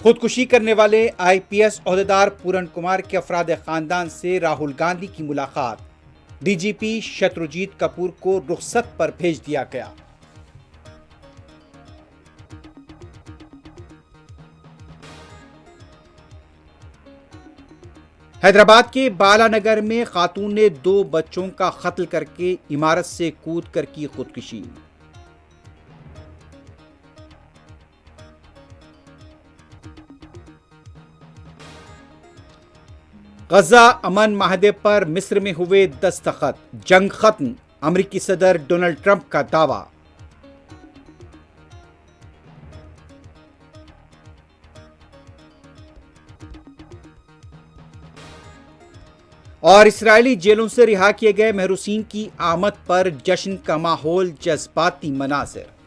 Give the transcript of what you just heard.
خودکشی کرنے والے آئی پی ایس عہدیدار پورن کمار کے افراد خاندان سے راہل گاندھی کی ملاقات، ڈی جی پی شتروجیت کپور کو رخصت پر بھیج دیا گیا۔ حیدرآباد کے بالا نگر میں خاتون نے 2 بچوں کا قتل کر کے عمارت سے کود کر کی خودکشی۔ غزہ امن معاہدے پر مصر میں ہوئے دستخط، جنگ ختم، امریکی صدر ڈونلڈ ٹرمپ کا دعویٰ۔ اور اسرائیلی جیلوں سے رہا کیے گئے محروسین کی آمد پر جشن کا ماحول، جذباتی مناظر۔